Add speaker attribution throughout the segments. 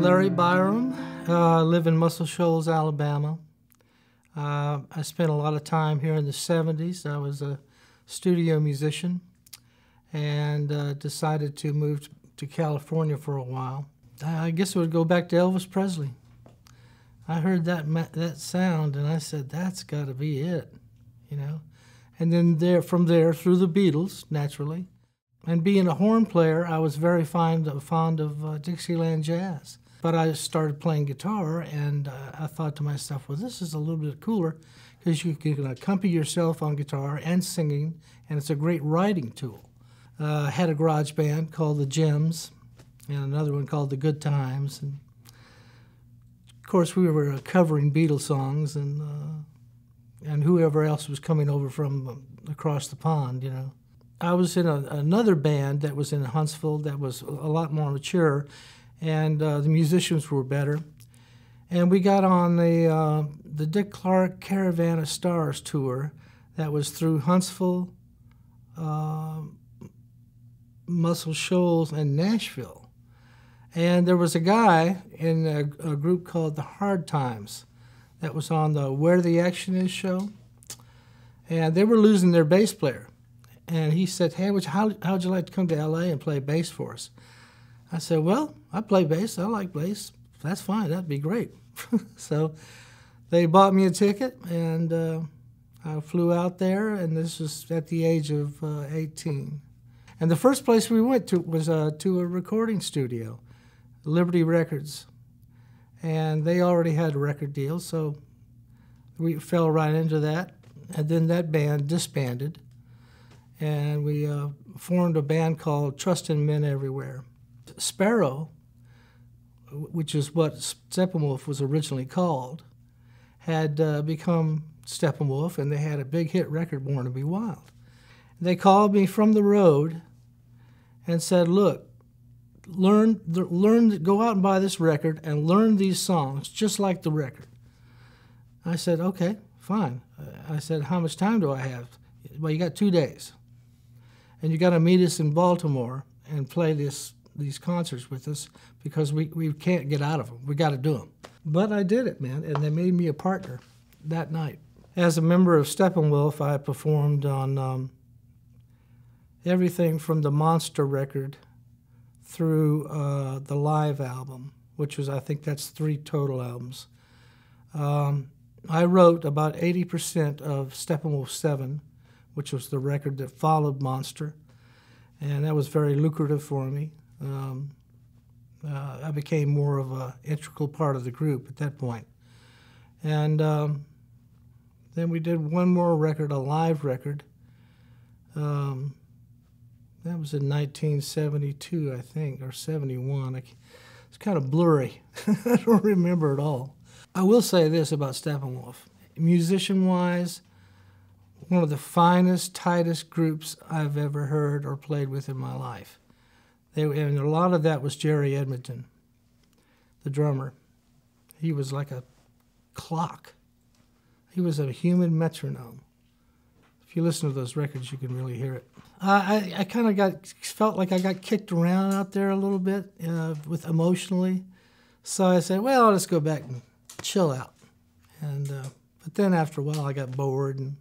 Speaker 1: Larry Byrom. I live in Muscle Shoals, Alabama. I spent a lot of time here in the 70s. I was a studio musician and decided to move to California for a while. I guess it would go back to Elvis Presley. I heard that sound and I said, that's got to be it, you know. And then from there through the Beatles, naturally. And being a horn player, I was very fond of Dixieland jazz. But I started playing guitar, and I thought to myself, well, this is a little bit cooler because you can accompany yourself on guitar and singing, and it's a great writing tool. I had a garage band called the Gems, and another one called the Good Times. And of course, we were covering Beatles songs and whoever else was coming over from across the pond, you know. I was in another band that was in Huntsville that was a lot more mature, and the musicians were better. And we got on the Dick Clark Caravan of Stars tour that was through Huntsville, Muscle Shoals, and Nashville. And there was a guy in a group called the Hard Times that was on the Where the Action Is show, and they were losing their bass player. And he said, hey, how'd you like to come to L.A. and play bass for us? I said, well, I play bass. I like bass. That's fine. That'd be great. So they bought me a ticket, and I flew out there, and this was at the age of 18. And the first place we went to was to a recording studio, Liberty Records. And they already had a record deal, so we fell right into that. And then that band disbanded. And we formed a band called Trustin' Men Everywhere. Sparrow, which is what Steppenwolf was originally called, had become Steppenwolf, and they had a big hit record, Born to Be Wild. They called me from the road and said, look, go out and buy this record and learn these songs just like the record. I said, okay, fine. I said, how much time do I have? Well, you got 2 days. And you got to meet us in Baltimore and play these concerts with us because we can't get out of them. We got to do them. But I did it, man, and they made me a partner that night. As a member of Steppenwolf, I performed on everything from the Monster record through the live album, which was, I think that's 3 total albums. I wrote about 80% of Steppenwolf 7, which was the record that followed Monster, and that was very lucrative for me. I became more of an integral part of the group at that point. And then we did one more record, a live record. That was in 1972, I think, or 71. It's kind of blurry. I don't remember it all. I will say this about Steppenwolf. Musician-wise, one of the finest, tightest groups I've ever heard or played with in my life. And a lot of that was Jerry Edmonton, the drummer. He was like a clock. He was a human metronome. If you listen to those records, you can really hear it. I kind of felt like I got kicked around out there a little bit emotionally. So I said, well, I'll just go back and chill out. And but then after a while, I got bored, and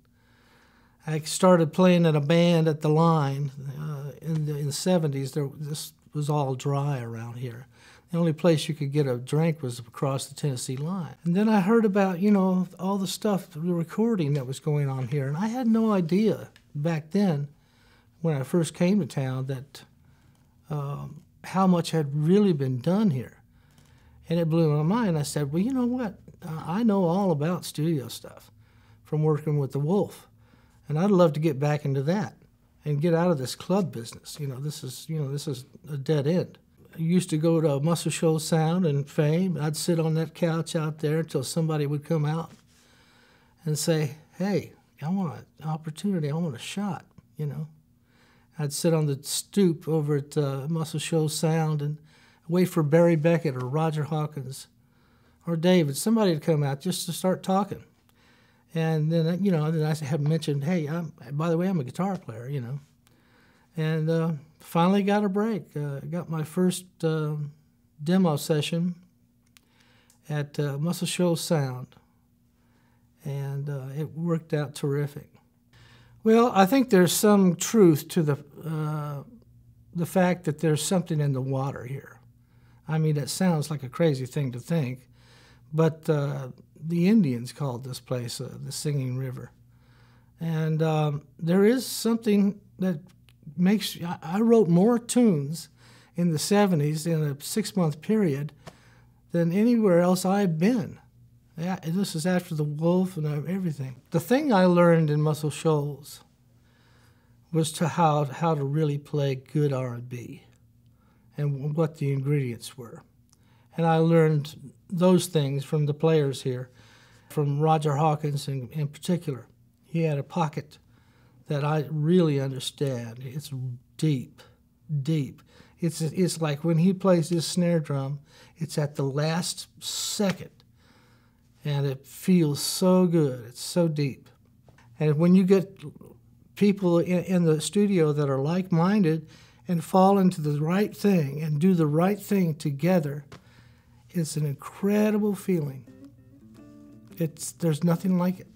Speaker 1: I started playing in a band at the Line. In the 70s, this was all dry around here. The only place you could get a drink was across the Tennessee line. And then I heard about, you know, all the stuff, the recording that was going on here. And I had no idea back then, when I first came to town, that how much had really been done here. And it blew my mind. I said, well, you know what? I know all about studio stuff from working with the Wolf. And I'd love to get back into that and get out of this club business. This is a dead end. I used to go to Muscle Shoals Sound and Fame. I'd sit on that couch out there until somebody would come out and say, hey, I want an opportunity. I want a shot, you know. I'd sit on the stoop over at Muscle Shoals Sound and wait for Barry Beckett or Roger Hawkins or David. Somebody would come out just to start talking. And then, then I had mentioned, hey, by the way, I'm a guitar player, And finally got a break. Got my first demo session at Muscle Shoals Sound, and it worked out terrific. Well, I think there's some truth to the fact that there's something in the water here. I mean, it sounds like a crazy thing to think, but the Indians called this place the Singing River. And there is something that makes... I wrote more tunes in the 70s in a 6-month period than anywhere else I've been. Yeah, this is after The Wolf and everything. The thing I learned in Muscle Shoals was how to really play good R&B and what the ingredients were. And I learned those things from the players here, from Roger Hawkins in particular. He had a pocket that I really understand. It's deep, deep. It's like when he plays this snare drum, it's at the last second, and it feels so good. It's so deep. And when you get people in the studio that are like-minded and fall into the right thing and do the right thing together, it's an incredible feeling. There's nothing like it.